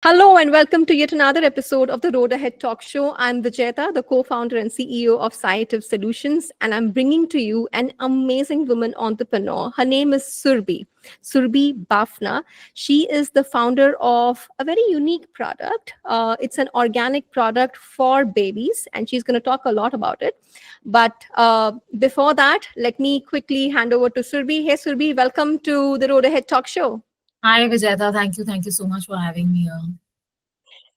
Hello and welcome to yet another episode of the Road Ahead Talk Show. I'm Vijeta, the co-founder and CEO of Sciative Solutions, and I'm bringing to you an amazing woman entrepreneur. Her name is Surbhi Bafna. She is the founder of a very unique product. It's an organic product for babies, and she's going to talk a lot about it. But before that, let me quickly hand over to Surbhi. Hey, Surbhi, welcome to the Road Ahead Talk Show. Hi, Vijeta. Thank you. Thank you so much for having me here.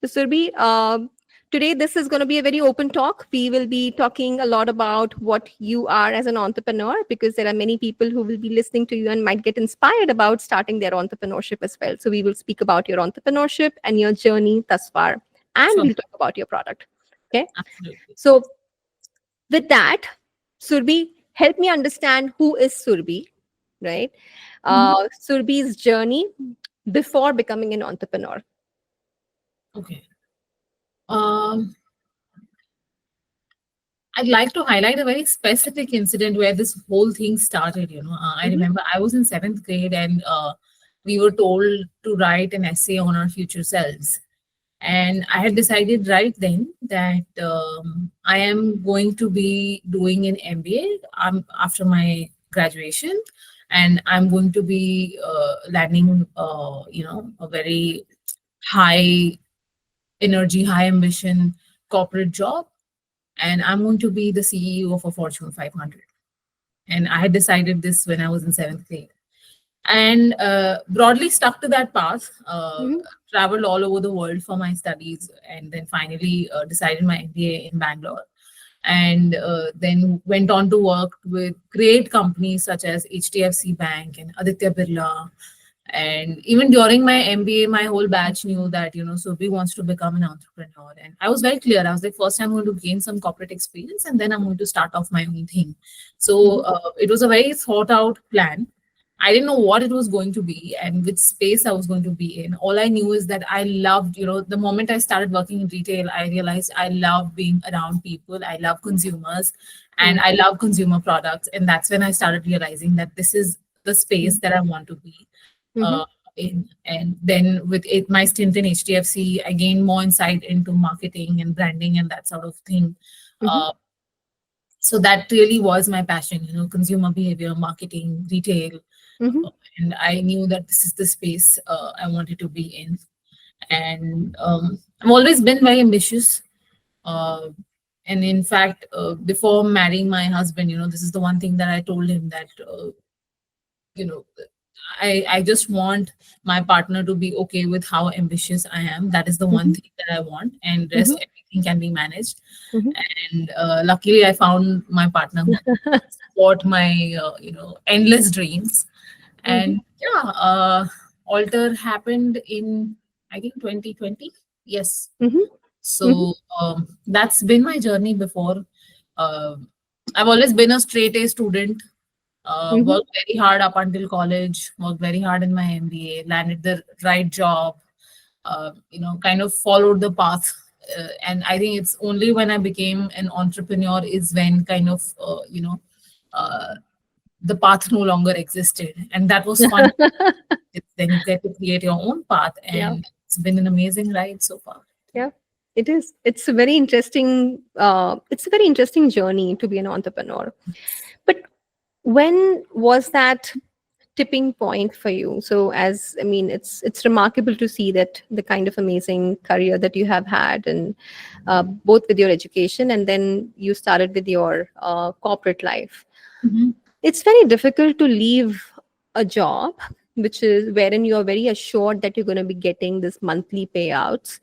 So, Surbhi, today this is going to be a very open talk. We will be talking a lot about what you are as an entrepreneur, because there are many people who will be listening to you and might get inspired about starting their entrepreneurship as well. So we will speak about your entrepreneurship and your journey thus far, and Sure. we'll talk about your product. Okay. Absolutely. So with that, Surbhi, help me understand who is Surbhi, right? Surbhi's journey before becoming an entrepreneur. Okay. Um, I'd like to highlight a very specific incident where this whole thing started. I remember I was in seventh grade and we were told to write an essay on our future selves. And I had decided right then that I am going to be doing an MBA after my graduation, and I'm going to be landing, a very high energy, high ambition corporate job, and I'm going to be the CEO of a Fortune 500. And I had decided this when I was in seventh grade, and broadly stuck to that path. Traveled all over the world for my studies, and then finally decided my MBA in Bangalore, and then went on to work with great companies such as HDFC Bank and Aditya Birla. And even during my MBA, my whole batch knew that, Surbhi wants to become an entrepreneur. And I was very clear. I was like, first I'm going to gain some corporate experience, and then I'm going to start off my own thing. So it was a very thought out plan. I didn't know what it was going to be and which space I was going to be in. All I knew is that I loved, the moment I started working in retail, I realized I love being around people. I love consumers and I love consumer products. And that's when I started realizing that this is the space that I want to be in. And then with my stint in HDFC, I gained more insight into marketing and branding and that sort of thing. So that really was my passion, consumer behavior, marketing, retail. And I knew that this is the space I wanted to be in. And I've always been very ambitious. And in fact, before marrying my husband, this is the one thing that I told him that, I just want my partner to be okay with how ambitious I am. That is the one thing that I want, and rest everything can be managed. And luckily, I found my partner who support my endless dreams. And Alter happened in, I think, 2020. Yes. So that's been my journey before. I've always been a straight A student. Worked very hard up until college, worked very hard in my MBA, landed the right job, kind of followed the path. And I think it's only when I became an entrepreneur is when kind of, the path no longer existed. And that was fun. Then you get to create your own path. And it's been an amazing ride so far. Yeah, it is. It's a very interesting, journey to be an entrepreneur. But when was that tipping point for you? So it's remarkable to see that the kind of amazing career that you have had, and both with your education and then you started with your corporate life. It's very difficult to leave a job which is wherein you are very assured that you're going to be getting this monthly payouts,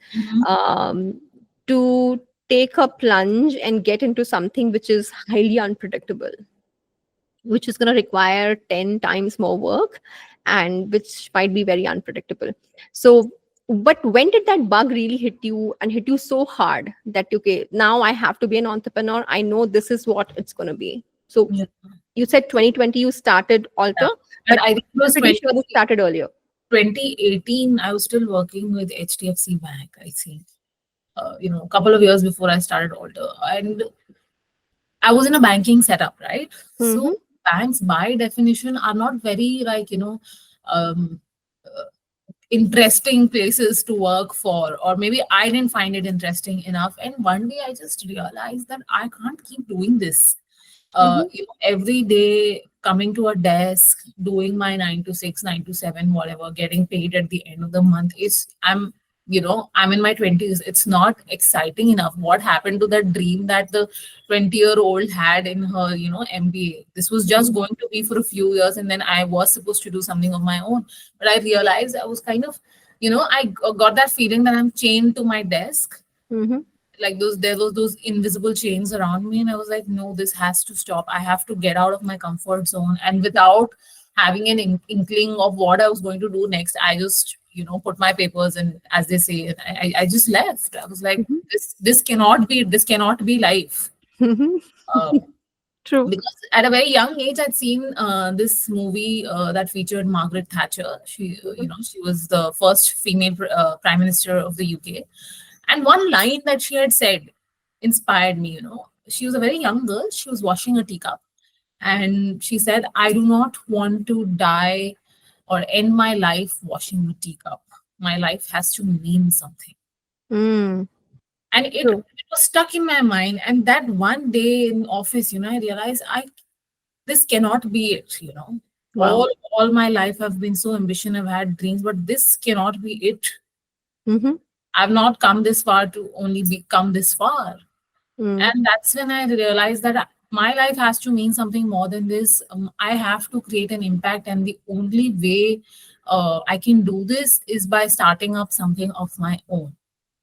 to take a plunge and get into something which is highly unpredictable, which is going to require 10 times more work, and which might be very unpredictable. So, but when did that bug really hit you, and hit you so hard that, okay, now I have to be an entrepreneur. I know this is what it's going to be. So you said 2020 you started Alter, but I think it was pretty sure this started earlier. 2018, I was still working with HDFC Bank, I think. A couple of years before I started Alter. And I was in a banking setup, right? So banks by definition are not very interesting places to work for, or maybe I didn't find it interesting enough. And one day I just realized that I can't keep doing this. Mm-hmm. Every day coming to a desk, doing my 9 to 6, 9 to 7, whatever, getting paid at the end of the month is, I'm in my 20s. It's not exciting enough. What happened to that dream that the 20-year-old had in her, MBA? This was just Mm-hmm. going to be for a few years, and then I was supposed to do something of my own. But I realized I was kind of, I got that feeling that I'm chained to my desk, Mm-hmm. like there was those invisible chains around me, and I was like, no, this has to stop. I have to get out of my comfort zone. And without having an inkling of what I was going to do next, I just put my papers, and as they say, I just left. I was like, Mm-hmm. this cannot be life. Mm-hmm. uh, True. because at a very young age I'd seen this movie that featured Margaret Thatcher. She was the first female prime minister of the UK, and one line that she had said inspired me. She was a very young girl. She was washing a teacup, and she said, I do not want to die or end my life washing a teacup. My life has to mean something. Mm. And it True. was stuck in my mind. And that one day in office, I realized this cannot be it. Wow. All my life I've been so ambitious, I've had dreams, but this cannot be it. Mm-hmm. I've not come this far to only become this far. Mm. And that's when I realized that my life has to mean something more than this. I have to create an impact, and the only way I can do this is by starting up something of my own.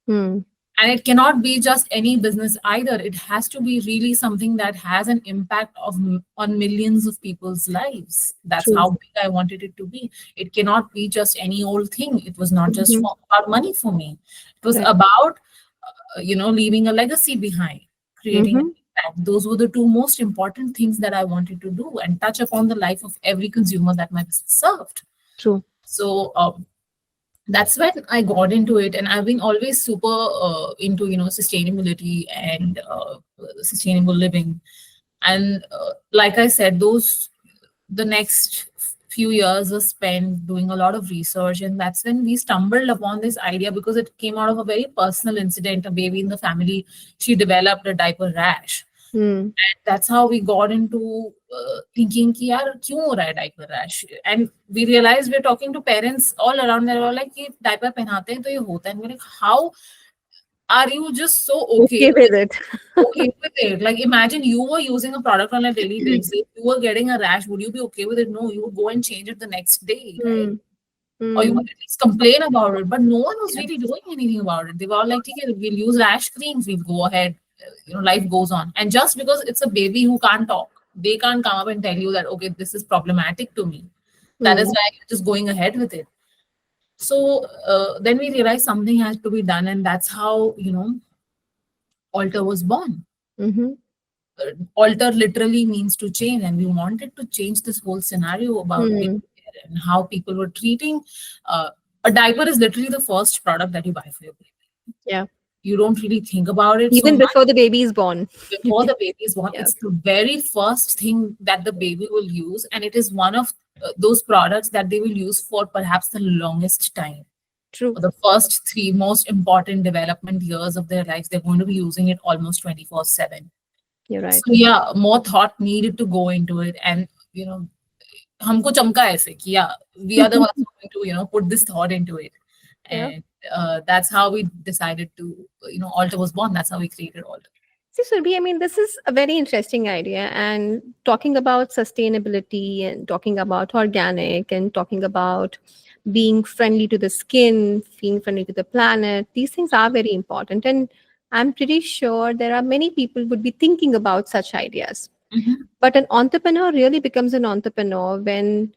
Mm. And it cannot be just any business either. It has to be really something that has an impact on millions of people's lives. That's True. how big I wanted it to be. It cannot be just any old thing. It was not just Mm-hmm. about money for me. It was Right. about leaving a legacy behind, creating an Mm-hmm. impact. Those were the two most important things that I wanted to do, and touch upon the life of every consumer that my business served. True. So that's when I got into it, and I've been always super into sustainability and sustainable living. And like I said, the next few years were spent doing a lot of research, and that's when we stumbled upon this idea, because it came out of a very personal incident. A baby in the family, she developed a diaper rash. Mm. That's how we got into thinking कि यार क्यों हो रहा है diaper rash. And we realized we're talking to parents all around. They were like कि diaper पहनाते हैं तो ये होता है. And we're like, how are you just so Okay with it. okay with it? Like, imagine you were using a product on a daily basis, you were getting a rash. Would you be okay with it? No, you would go and change it the next day, right? Mm. Or you would Mm. at least complain about it. But no one was Yeah. really doing anything about it. They were all like, okay, we'll use rash creams, we'll go ahead, life goes on. And just because it's a baby who can't talk, they can't come up and tell you that, okay, this is problematic to me. That is Mm. why you're just going ahead with it. So then we realized something has to be done, and that's how, Alter was born. Mm-hmm. Alter literally means to change, and we wanted to change this whole scenario about baby Mm. care and how people were treating. A diaper is literally the first product that you buy for your baby. Yeah. You don't really think about it so Even much before the baby is born. You before think. the baby is born. Yeah. It's the very first thing that the baby will use, and it is one of those products that they will use for perhaps the longest time. True. For the first three most important development years of their lives, they're going to be using it almost 24/7. You're So right. yeah, more thought needed to go into it. And हमको चमका ऐसे कि yeah, we are the ones who are going to put this thought into it. Yeah. And that's how we decided to, Alter was born. That's how we created Alter. See, Surbhi, I mean, this is a very interesting idea. And talking about sustainability and talking about organic and talking about being friendly to the skin, being friendly to the planet, these things are very important. And I'm pretty sure there are many people would be thinking about such ideas. Mhm. But an entrepreneur really becomes an entrepreneur when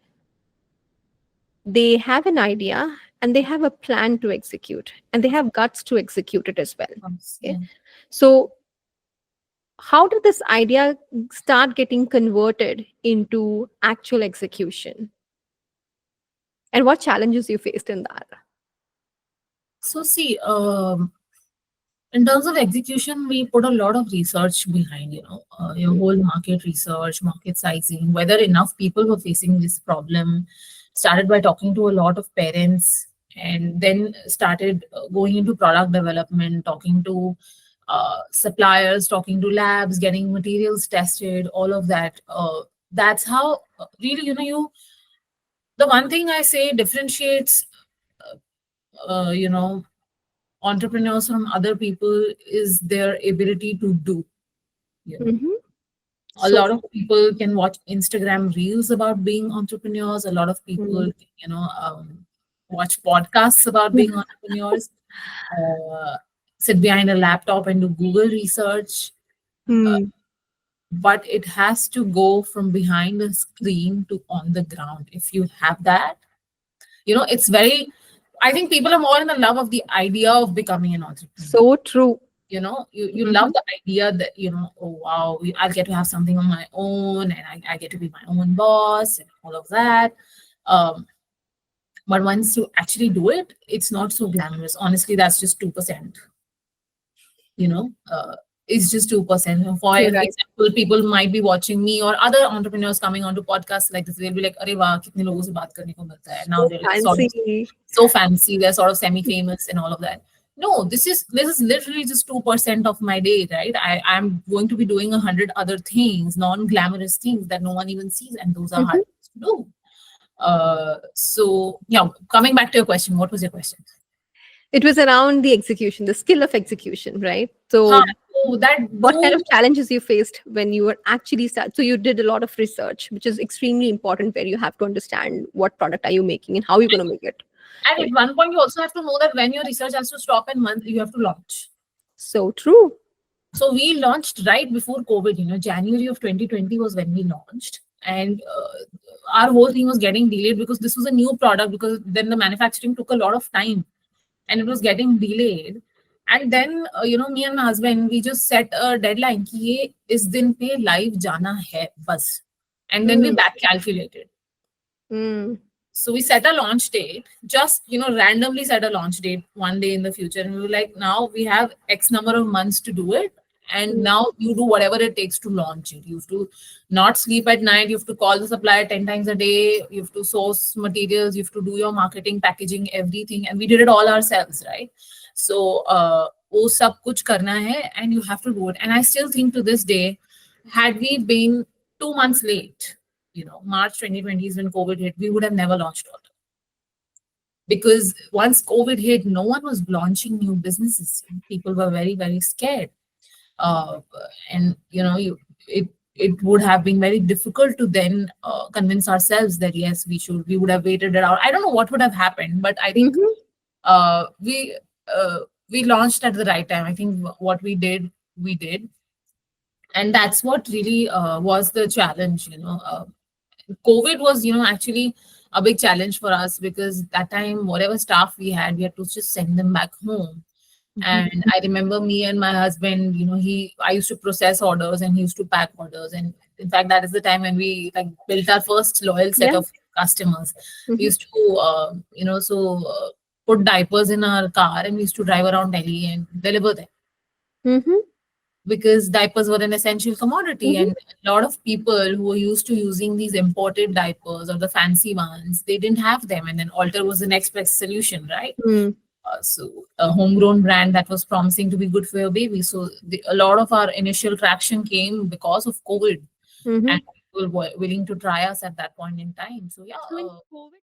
they have an idea and they have a plan to execute and they have guts to execute it as well. Okay. Yeah. So how did this idea start getting converted into actual execution? And what challenges you faced in that? So see, in terms of execution, we put a lot of research behind, your whole market research, market sizing, whether enough people were facing this problem. Started by talking to a lot of parents and then started going into product development, talking to suppliers, talking to labs, getting materials tested, all of that. That's how really, the one thing I say differentiates, you know, entrepreneurs from other people is their ability to do. You know, Mm-hmm. a So lot of people can watch Instagram reels about being entrepreneurs. A lot of people, true. watch podcasts about being entrepreneurs. Uh, Sit behind a laptop and do Google research. Uh, Hmm. but it has to go from behind a screen to on the ground. If you have that, it's very. I think people are more in the love of the idea of becoming an entrepreneur. So true. You Mm-hmm. love the idea that, oh wow, I'll get to have something on my own, and I get to be my own boss and all of that. um but once you actually do it, it's not so glamorous. Honestly, that's just 2%. you know uh, it's just 2%. For You're right. example, people might be watching me or other entrepreneurs coming onto podcasts like this. They'll be like, "Arey wow, kitne logo se baat karne ko milta hai." Now So they're like sort of fancy. so fancy, they're sort of semi-famous and all of that. No, this is literally just 2% of my day, right? I'm going to be doing 100 other things, non-glamorous things that no one even sees, and those are Mhm. hard to do. So yeah, coming back to your question, what was your question? It was around the execution, the skill of execution, right? Huh, So, so that what kind do of challenges you faced when you were actually start? So, you did a lot of research, which is extremely important, where you have to understand what product are you making and how you're going to make it. And at Right? one point, you also have to know that when your research has to stop and month, you have to launch. So true. So we launched right before COVID. January of 2020 was when we launched, and our whole thing was getting delayed because this was a new product. Because then the manufacturing took a lot of time, and it was getting delayed. And then me and my husband, we just set a deadline कि ये इस दिन पे live जाना है बस, and then we Mm, back calculated. mm, So we set a launch date, just randomly set a launch date one day in the future, and we were like, now we have X number of months to do it, and mm, now you do whatever it takes to launch it. You have to not sleep at night. You have to call the supplier 10 times a day. You have to source materials. You have to do your marketing, packaging, everything, and we did it all ourselves, right? So वो सब कुछ करना है, and you have to do it. And I still think to this day, had we been 2 months late, March 2020 is when COVID hit, we would have never launched Alter. Because once COVID hit, no one was launching new businesses. People were very, very scared. Uh, and, it would have been very difficult to then convince ourselves that, yes, we would have waited it out. I don't know what would have happened, but I think mhm, uh, we, uh, we launched at the right time. I think what we did. And that's what really was the challenge. COVID was, actually a big challenge for us, because that time, whatever staff we had to just send them back home. mhm. And I remember me and my husband, I used to process orders and he used to pack orders. And in fact, that is the time when we like built our first loyal set Yeah. of customers. We Mhm, used to, put diapers in our car, and we used to drive around Delhi and deliver them, mhm, because diapers were an essential commodity, mhm, and a lot of people who were used to using these imported diapers or the fancy ones, they didn't have them, and then Alter was the next best solution, right? mm, So a homegrown brand that was promising to be good for your baby. So a lot of our initial traction came because of COVID, and mhm. people were willing to try us at that point in time. So yeah, So in COVID